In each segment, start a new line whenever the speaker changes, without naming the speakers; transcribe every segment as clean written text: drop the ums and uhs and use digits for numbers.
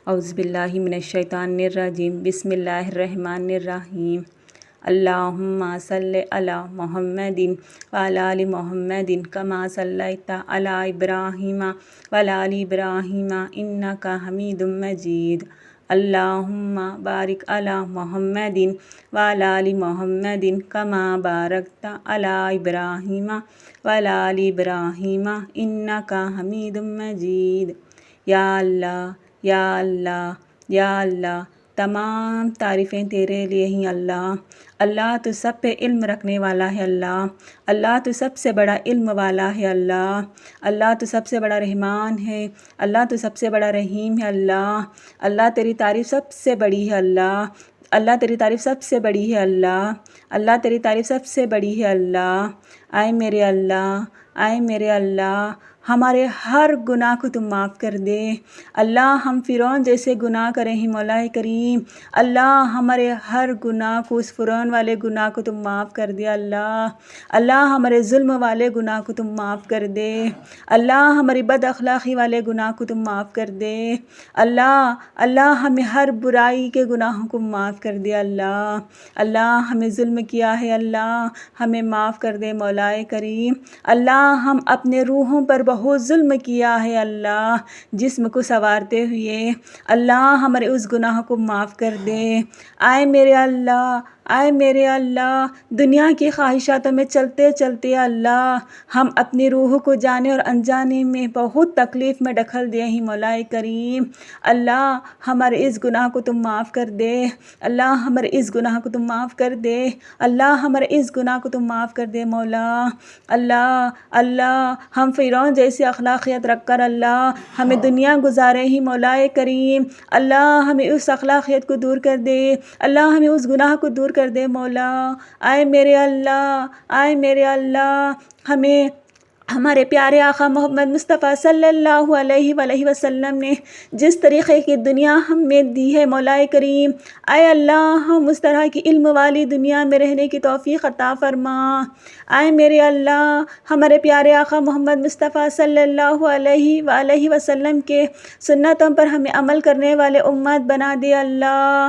اعوذ باللہ من الشیطان الرجیم بسم اللہ الرحمن الرحیم اللہم صلی علی محمد وعلی آل محمد کما صلیت علی ابراہیم وعلی آل ابراہیم انک حمید مجید اللہم بارک علی محمد وعلی آل محمد کما بارکت علی ابراہیم وعلی آل ابراہیم انک حمید مجید۔ یا اللہ، یا اللہ، یا اللہ، تمام تعریفیں تیرے لیے ہی اللہ۔ اللہ تو سب پہ علم رکھنے والا ہے اللہ۔ اللہ تو سب سے بڑا علم والا ہے اللہ۔ اللہ تو سب سے بڑا رحمان ہے۔ اللہ تو سب سے بڑا رحیم ہے اللہ۔ اللہ تیری تعریف سب سے بڑی ہے اللہ۔ اللہ تیری تعریف سب سے بڑی ہے اللہ۔ اللہ تیری تعریف سب سے بڑی ہے اللہ۔ اے میرے اللہ، اے میرے اللہ، ہمارے ہر گناہ کو تم معاف کر دے۔ اللہ ہم فرعون جیسے گناہ کریں ہی مولا کریم، اللہ ہمارے ہر گناہ کو، اس فرعون والے گناہ کو تم معاف کر دے اللہ۔ اللہ ہمارے ظلم والے گناہ کو تم معاف کر دے۔ اللہ ہماری بد اخلاقی والے گناہ کو تم معاف کر دے۔ اللہ، اللہ ہمیں ہر برائی کے گناہوں کو معاف کر دے اللہ۔ اللہ ہمیں ظلم کیا ہے اللہ، ہمیں معاف کر دے مولا کریم۔ اللہ ہم اپنے روحوں پر بہت ظلم کیا ہے اللہ، جسم کو سنوارتے ہوئے۔ اللہ ہمارے اس گناہ کو معاف کر دے۔ اے میرے اللہ، اے میرے اللہ، دنیا کی خواہشاتوں میں چلتے چلتے اللہ ہم اپنی روح کو جانے اور انجانے میں بہت تکلیف میں دخل دے ہی مولا کریم۔ اللہ ہمارے اس گناہ کو تم معاف کر دے۔ اللہ ہمارے اس گناہ کو تم معاف کر دے۔ اللہ ہمارے اس گناہ کو تم معاف کر دے مولا۔ اللہ، اللہ ہم فرعون جیسی اخلاقیات رکھ کر اللہ ہمیں دنیا گزارے ہی مولا کریم۔ اللہ ہمیں اس اخلاقیات کو دور کر دے۔ اللہ ہمیں اس گناہ کو دور کر دے مولا۔ اے میرے اللہ، اے میرے اللہ، ہمیں ہمارے پیارے آقا محمد مصطفیٰ صلی اللہ علیہ وآلہ وسلم نے جس طریقے کی دنیا ہمیں دی ہے مولا کریم، اے اللہ ہم اس طرح کی علم والی دنیا میں رہنے کی توفیق عطا فرما۔ اے میرے اللہ، ہمارے پیارے آقا محمد مصطفیٰ صلی اللہ علیہ وآلہ وسلم کے سنتوں پر ہمیں عمل کرنے والے امت بنا دے اللہ۔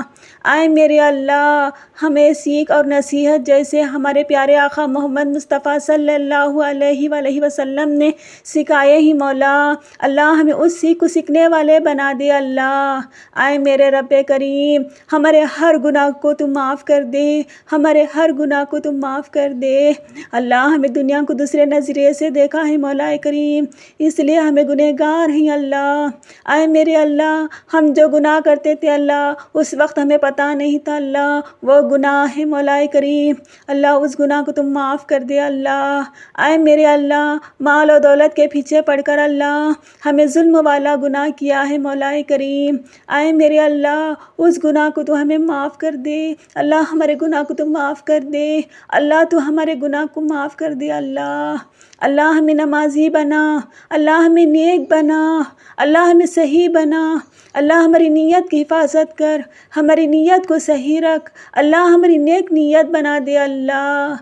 اے میرے اللہ، ہمیں سیکھ اور نصیحت جیسے ہمارے پیارے آقا محمد مصطفیٰ صلی اللہ علیہ وآلہ وسلم نے سکھائے ہی مولا، اللہ ہمیں اس سیکھ کو سیکھنے والے بنا دے اللہ۔ اے میرے رب کریم، ہمارے ہر گناہ کو تم معاف کر دے، ہمارے ہر گناہ کو تم معاف کر دے۔ اللہ ہمیں دنیا کو دوسرے نظریے سے دیکھا ہے مولا کریم، اس لیے ہمیں گنہگار ہیں اللہ۔ اے میرے اللہ، ہم جو گناہ کرتے تھے اللہ اس وقت ہمیں پتہ نہیں تھا اللہ وہ گناہ ہے مولا کریم، اللہ اس گناہ کو تم معاف کر دے اللہ۔ اے میرے اللہ، مال و دولت کے پیچھے پڑ کر اللہ ہمیں ظلم والا گناہ کیا ہے مولا کریم، اے میرے اللہ اس گناہ کو تو ہمیں معاف کر دے اللہ، ہمارے گناہ کو تو معاف کر دے اللہ، تو ہمارے گناہ کو معاف کر دے اللہ۔ اللہ ہمیں نمازی بنا، اللہ ہمیں نیک بنا، اللہ ہمیں صحیح بنا، اللہ ہماری نیت کی حفاظت کر، ہماری نیت کو صحیح رکھ اللہ، ہماری نیک نیت بنا دے اللہ۔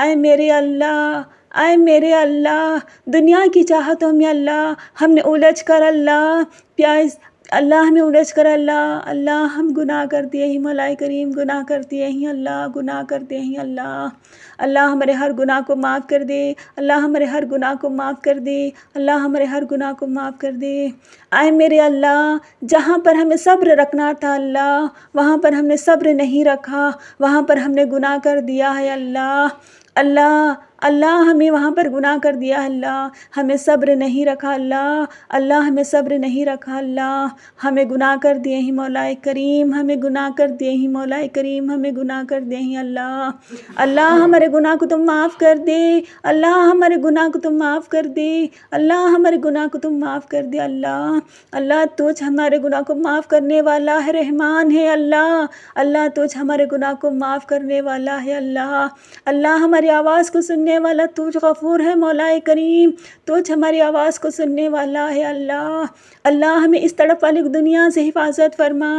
اے میرے اللہ، اے میرے اللہ، دنیا کی چاہتوں میں اللہ ہم نے الجھ کر اللہ اللہ ہمیں الجھ کر اللہ ہم گناہ کرتے ہیں مولا کریم، گناہ کرتے ہیں اللہ، گناہ کرتے ہیں اللہ۔ اللہ ہمارے ہر گناہ کو معاف کر دے، اللہ ہمارے ہر گناہ کو معاف کر دے، اللہ ہمارے ہر گناہ کو معاف کر دے۔ اے میرے اللہ، جہاں پر ہمیں صبر رکھنا تھا اللہ وہاں پر ہم نے صبر نہیں رکھا، وہاں پر ہم نے گناہ کر دیا ہے اللہ۔ اللہ، اللہ ہمیں وہاں پر گناہ کر دیا اللہ، ہمیں صبر نہیں رکھا اللہ، اللہ ہمیں صبر نہیں رکھا اللہ، ہمیں گناہ کر دیے ہی مولا کریم، ہمیں گناہ کر دیے ہی مولا کریم، ہمیں گناہ کر دیے ہی اللہ۔ اللہ ہمارے گناہ کو تم معاف کر دے، اللہ ہمارے گناہ کو تم معاف کر دے، اللہ ہمارے گناہ کو تم معاف کر دے اللہ۔ اللہ تجھ ہمارے گناہ کو معاف کرنے والا ہے، رحمان ہے اللہ، اللہ تجھ ہمارے گناہ کو معاف کرنے والا ہے اللہ۔ اللہ ہماری آواز کو سننے والا تجھ غفور ہے مولا کریم، تجھ ہماری آواز کو سننے والا ہے اللہ۔ اللہ ہمیں اس تڑپ والی دنیا سے حفاظت فرما،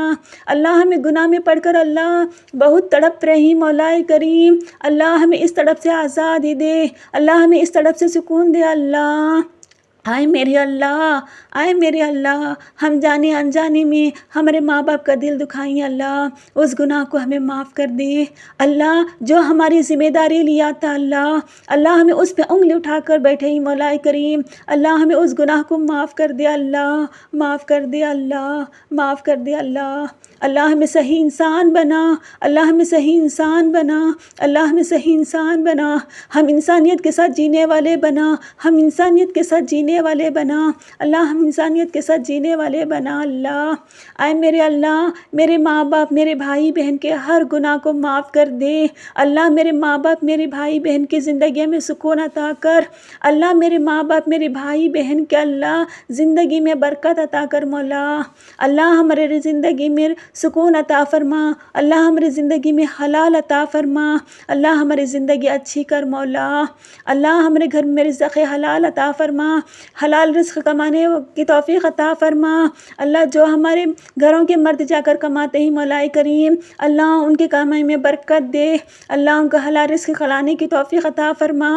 اللہ ہمیں گناہ میں پڑھ کر اللہ بہت تڑپ رہی مولا کریم، اللہ ہمیں اس تڑپ سے آزادی دے، اللہ ہمیں اس تڑپ سے سکون دے اللہ۔ آئے میرے اللہ، آئے میرے اللہ، ہم جانے انجانے میں ہمارے ماں باپ کا دل دکھائیں اللہ، اس گناہ کو ہمیں معاف کر دے اللہ، جو ہماری ذمہ داری لیا تھا اللہ ہمیں اس پہ انگلی اٹھا کر بیٹھے ہی مولا کریم، اللہ ہمیں اس گناہ کو معاف کر دے اللہ، معاف کر دے اللہ، معاف کر دے اللہ ہمیں صحیح انسان بنا، اللہ ہمیں صحیح انسان بنا، اللہ ہمیں صحیح انسان بنا، ہم انسانیت کے ساتھ جینے والے بنا، ہم انسانیت کے ساتھ جینے والے بنا اللہ، ہم انسانیت کے ساتھ جینے والے بنا اللہ، آئے میرے اللہ، میرے ماں باپ میرے بھائی بہن کے ہر گناہ کو معاف کر دے اللہ، میرے ماں باپ میرے بھائی بہن کی زندگی میں سکون عطا کر اللہ، میرے ماں باپ میرے بھائی بہن کے اللہ زندگی میں برکت عطا کر مولا، اللہ ہمارے زندگی میں سکون عطا فرما اللہ، ہماری زندگی میں حلال عطا فرما اللہ، ہماری زندگی اچھی کر مولا، اللہ ہمارے گھر میں رزق حلال عطا فرما، حلال رزق کمانے کی توفیق عطا فرما اللہ، جو ہمارے گھروں کے مرد جا کر کماتے ہیں مولا کریم اللہ، ان کے کمائی میں برکت دے اللہ، ان کو حلال رزق کھلانے کی توفیق عطا فرما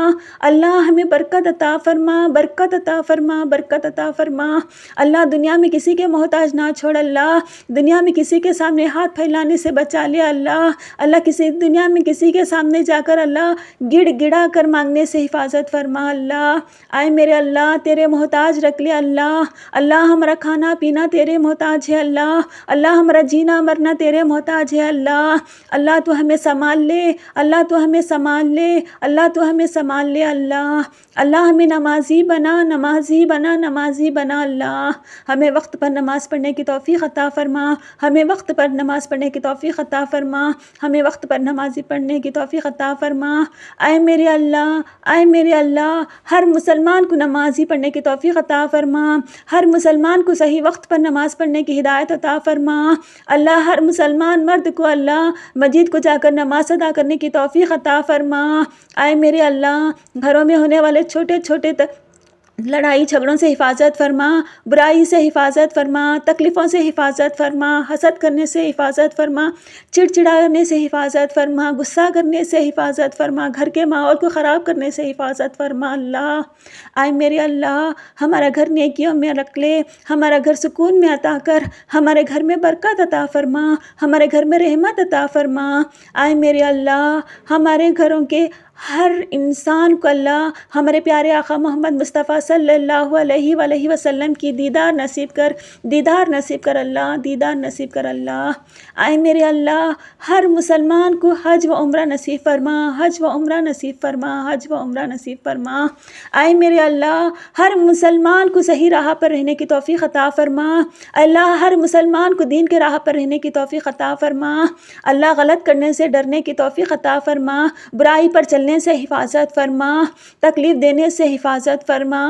اللہ، ہمیں برکت عطا فرما، برکت عطا فرما، برکت عطا فرما اللہ، دنیا میں کسی کے محتاج نہ چھوڑ اللہ، دنیا میں کسی کے سامنے ہاتھ پھیلانے سے بچا لے اللہ کسی دنیا میں کسی کے سامنے جا کر اللہ گڑ گڑا کر مانگنے سے حفاظت فرما اللہ، آئے میرے اللہ تیرے محتاج رکھ لے اللہ ہمارا کھانا پینا تیرے محتاج ہے اللہ ہمارا جینا مرنا تیرے محتاج ہے اللہ تو ہمیں سنبھال لے اللہ، تو ہمیں سنبھال لے اللہ، تو ہمیں سنبھال لے اللہ ہمیں نمازی بنا، نمازی بنا، نمازی بنا اللہ، ہمیں وقت پر نماز پڑھنے کی توفیق عطا فرما، ہمیں وقت پر نماز پڑھنے کی توفیق عطا فرما، ہمیں وقت پر نمازی پڑھنے کی توفیق عطا فرما، اے میرے اللہ، اے میرے اللہ، ہر مسلمان کو نمازی پڑھنے کی توفیق عطا فرما، ہر مسلمان کو صحیح وقت پر نماز پڑھنے کی ہدایت عطا فرما اللہ، ہر مسلمان مرد کو اللہ مسجد کو جا کر نماز ادا کرنے کی توفیق عطا فرما، اے میرے اللہ گھروں میں ہونے والے چھوٹے چھوٹے لڑائی جھگڑوں سے حفاظت فرما، برائی سے حفاظت فرما، تکلیفوں سے حفاظت فرما، حسد کرنے سے حفاظت فرما، چڑچڑانے سے حفاظت فرما، غصہ کرنے سے حفاظت فرما، گھر کے ماحول کو خراب کرنے سے حفاظت فرما اللہ، آئے میرے اللہ ہمارا گھر نیکیوں میں رکھ لے، ہمارا گھر سکون میں عطا کر، ہمارے گھر میں برکت عطا فرما، ہمارے گھر میں رحمت عطا فرما، آئے میرے اللہ ہمارے گھروں کے ہر انسان کو اللہ ہمارے پیارے آقا محمد مصطفیٰ صلی اللہ علیہ وآلہ وسلم کی دیدار نصیب کر، دیدار نصیب کر اللہ، دیدار نصیب کر اللہ، آئے میرے اللہ ہر مسلمان کو حج و عمرہ نصیب فرما، حج و عمرہ نصیب فرما، حج و عمرہ نصیب فرما، آئے میرے اللہ ہر مسلمان کو صحیح راہ پر رہنے کی توفیق عطا فرما اللہ، ہر مسلمان کو دین کے راہ پر رہنے کی توفیق عطا فرما اللہ، غلط کرنے سے ڈرنے کی توفیق عطا فرما، برائی پر چلنے سے حفاظت فرما، تکلیف دینے سے حفاظت فرما،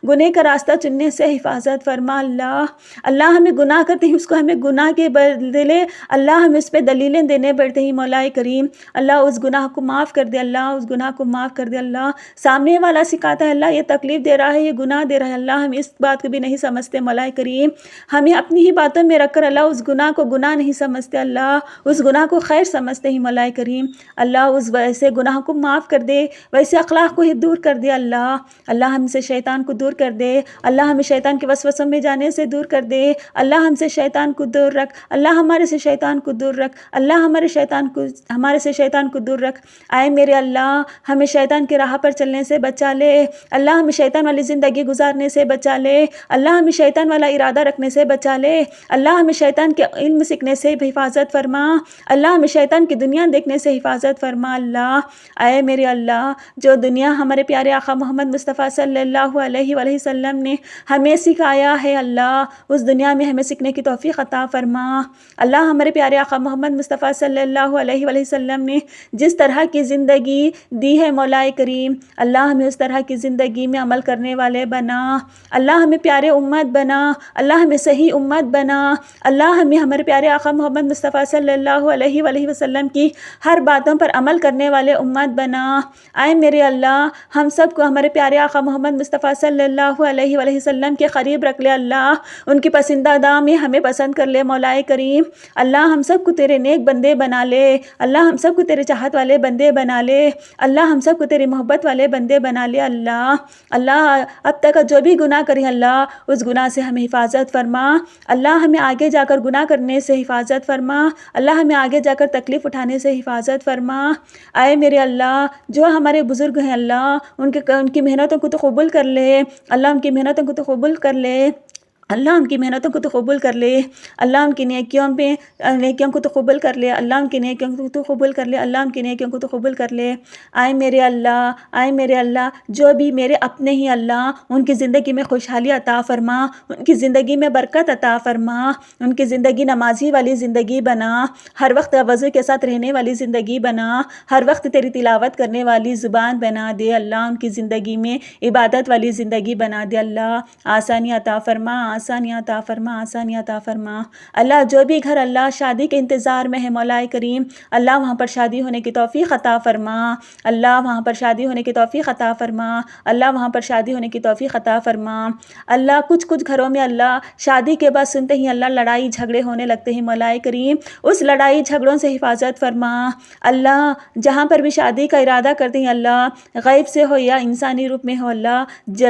گناہ کا راستہ چننے سے حفاظت فرما اللہ ہمیں گناہ کرتے ہیں اس کو ہمیں گناہ کے بدلے اللہ ہمیں اس پہ دلیلیں دینے پڑتے ہیں مولا کریم اللہ، اس گناہ کو معاف کر دے اللہ، اس گناہ کو معاف کر دے اللہ، سامنے والا سکھاتا ہے اللہ یہ تکلیف دے رہا ہے، یہ گناہ دے رہا ہے اللہ، ہم اس بات کو بھی نہیں سمجھتے مولا کریم، ہمیں اپنی ہی باتوں میں رکھ کر اللہ اس گناہ کو گناہ نہیں سمجھتے اللہ، اس گناہ کو خیر سمجھتے ہیں مولا کریم اللہ، اس ویسے گناہ کو معاف کر دے، ویسے اخلاق کو ہی دور کر دے اللہ ہم سے شیطان کو دور کر دے اللہ، ہمیں شیطان کے وسوسوں میں جانے سے دور کر دے اللہ، ہم سے شیطان کو دور رکھ اللہ، ہمارے سے شیطان کو دور رکھ اللہ، ہمارے سے شیطان کو دور رکھ، آئے میرے اللہ ہمیں شیطان کے راہ پر چلنے سے بچا لے اللہ، ہمیں شیطان والی زندگی گزارنے سے بچا لے اللہ، ہمیں شیطان والا ارادہ رکھنے سے بچا لے اللہ، ہمیں شیطان کے علم سیکھنے سے حفاظت فرما اللہ، ہمیں شیطان کی دنیا دیکھنے سے حفاظت فرما اللہ، اے میرے اللہ جو دنیا ہمارے پیارے آقا محمد مصطفیٰ صلی اللہ علیہ وآلہ وسلم نے ہمیں سکھایا ہے اللہ، اس دنیا میں ہمیں سیکھنے کی توفیق عطا فرما اللہ، ہمارے پیارے آقا محمد مصطفیٰ صلی اللہ علیہ وآلہ وسلم نے جس طرح کی زندگی دی ہے مولا کریم اللہ، ہمیں اس طرح کی زندگی میں عمل کرنے والے بنا اللہ، ہمیں پیارے امت بنا اللہ، ہمیں صحیح امت بنا اللہ، ہمیں ہمارے پیارے آقا محمد مصطفیٰ صلی اللہ علیہ وآلہ وسلم کی ہر باتوں پر عمل کرنے والے امت بنا آئے میرے اللہ ہم سب کو ہمارے پیارے آقا محمد مصطفیٰ صلی اللہ علیہ وآلہ وسلم کے قریب رکھ لے اللہ، ان کی پسندیدہ میں ہمیں پسند کر لے مولا کریم۔ اللہ ہم سب کو تیرے نیک بندے بنا لے، اللہ ہم سب کو تیرے چاہت والے بندے بنا لے، اللہ ہم سب کو تیری محبت والے بندے بنا لے اللہ۔ اللہ اب تک جو بھی گناہ کریں اللہ اس گناہ سے ہمیں حفاظت فرما، اللہ ہمیں آگے جا کر گناہ کرنے سے حفاظت فرما، اللہ ہمیں آگے جا کر تکلیف اٹھانے سے حفاظت فرما۔ آئے میرے اللہ جو ہمارے بزرگ ہیں اللہ ان کی محنتوں کو تو قبول کر لے، اللہ ان کی محنتوں کو تو قبول کر لے، اللہ ان کی محنتوں کو تو قبول کر لے، اللہ ان کی نیکیوں کو تو قبول کر لے، اللہ ان کی نیکیوں کو تو قبول کر لے، اللہ ان کی نیکیوں کو تو قبول کر لے۔ آئے میرے اللہ جو بھی میرے اپنے ہی اللہ ان کی زندگی میں خوشحالی عطا فرما، ان کی زندگی میں برکت عطا فرما، ان کی زندگی نمازی والی زندگی بنا، ہر وقت وضو کے ساتھ رہنے والی زندگی بنا، ہر وقت تیری تلاوت کرنے والی زبان بنا دے اللہ، ان کی زندگی میں عبادت والی زندگی بنا دے اللہ، آسانی عطا فرما، آسانی عطا فرما، آسانی عطا فرما۔ اللہ جو بھی گھر اللہ شادی کے انتظار میں ہے مولا کریم اللہ وہاں پر شادی ہونے کی توفیق عطا فرما، اللہ وہاں پر شادی ہونے کی توفیق عطا فرما، اللہ وہاں پر شادی ہونے کی توفیق عطا فرما۔ اللہ کچھ گھروں میں اللہ شادی کے بعد سنتے ہی اللہ لڑائی جھگڑے ہونے لگتے ہیں مولا کریم، اس لڑائی جھگڑوں سے حفاظت فرما اللہ، جہاں پر بھی شادی کا ارادہ کرتے ہیں اللہ غیب سے ہو یا انسانی روپ میں ہو اللہ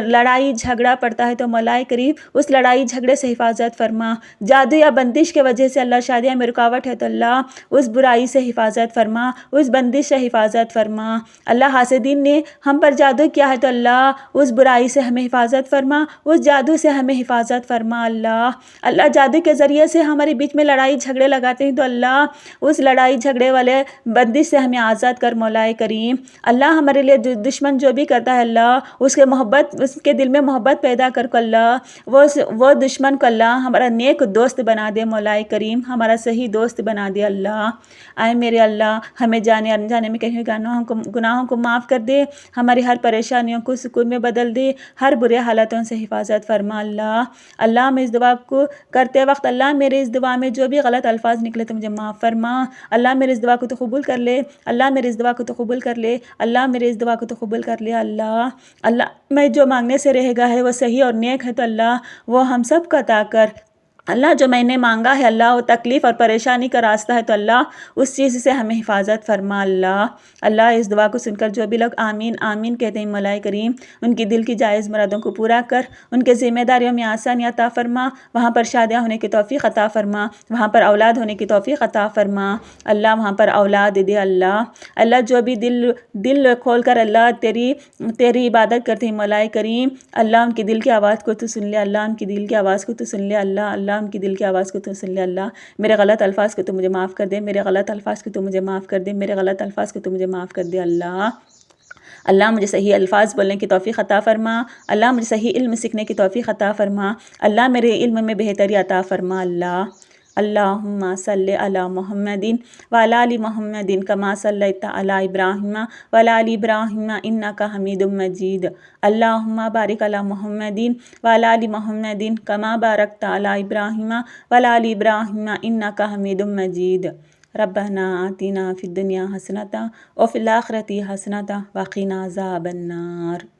لڑائی جھگڑا پڑتا ہے تو مولا کریم اس لڑائی جھگڑے سے حفاظت فرما، جادو یا بندش کے وجہ سے اللہ شادیاں میں رکاوٹ ہے تو اللہ اس برائی سے حفاظت فرما، اس بندش سے حفاظت فرما، اللہ حاسدین نے ہم پر جادو کیا ہے تو اللہ اس برائی سے ہمیں حفاظت فرما، اس جادو سے ہمیں حفاظت فرما اللہ جادو کے ذریعے سے ہمارے بیچ میں لڑائی جھگڑے لگاتے ہیں تو اللہ اس لڑائی جھگڑے والے بندش سے ہمیں آزاد کر مولا کریم، اللہ ہمارے لیے دشمن جو بھی کرتا ہے اللہ اس کے دل میں محبت پیدا کر کو اللہ وہ دشمن کو اللہ ہمارا نیک دوست بنا دے مولا کریم، ہمارا صحیح دوست بنا دے اللہ۔ آئے میرے اللہ ہمیں جانے انجانے میں کہیں گناہوں کو معاف کر دے، ہماری ہر پریشانیوں کو سکون میں بدل دے، ہر برے حالتوں سے حفاظت فرما اللہ میں اس دعا کو کرتے وقت اللہ میرے اس دعا میں جو بھی غلط الفاظ نکلے تو مجھے معاف فرما، اللہ میرے اس دعا کو تو قبول کر لے، اللہ میرے اس دعا کو تو قبول کر لے، اللہ میرے اس دعا کو تو قبول کر لے اللہ میں جو مانگنے سے رہے گا ہے وہ صحیح اور نیک ہے تو اللہ وہ ہم سب کو عطا کر، اللہ جو میں نے مانگا ہے اللہ وہ تکلیف اور پریشانی کا راستہ ہے تو اللہ اس چیز سے ہمیں حفاظت فرما اللہ اس دعا کو سن کر جو بھی لوگ آمین آمین کہتے ہیں مولا کریم ان کی دل کی جائز مرادوں کو پورا کر، ان کے ذمہ داریوں میں آسانی عطا فرما، وہاں پر شادیاں ہونے کی توفیق عطا فرما، وہاں پر اولاد ہونے کی توفیق عطا فرما اللہ، وہاں پر اولاد دے اللہ جو بھی دل کھول کر اللہ تیری عبادت کرتے ہیں مولا کریم اللہ ان کی دل کی آواز کو تو سن لے، اللہ ان کی دل کی آواز کو تو سن لے اللہ ان کی دل کی آواز کو تو سن لے اللہ، میرے غلط الفاظ کو تو مجھے معاف کر دے، میرے غلط الفاظ کو تو مجھے معاف کر دے، میرے غلط الفاظ کو تو مجھے معاف کر دے اللہ مجھے صحیح الفاظ بولنے کی توفیق عطا فرما، اللہ مجھے صحیح علم سیکھنے کی توفیق عطا فرما، اللہ میرے علم میں بہتری عطا فرما اللہم صلی علی محمد وعلی آل محمد کما صلیت علی ابراہیم وعلی آل ابراہیم انک حمید مجید، اللہم بارک علی محمد وعلی آل محمد کما بارکت علی ابراہیم وعلی آل ابراہیم انک حمید مجید۔ ربنا آتنا فی الدنیا حسنۃ وفی الآخرۃ حسنۃ وقنا عذاب النار۔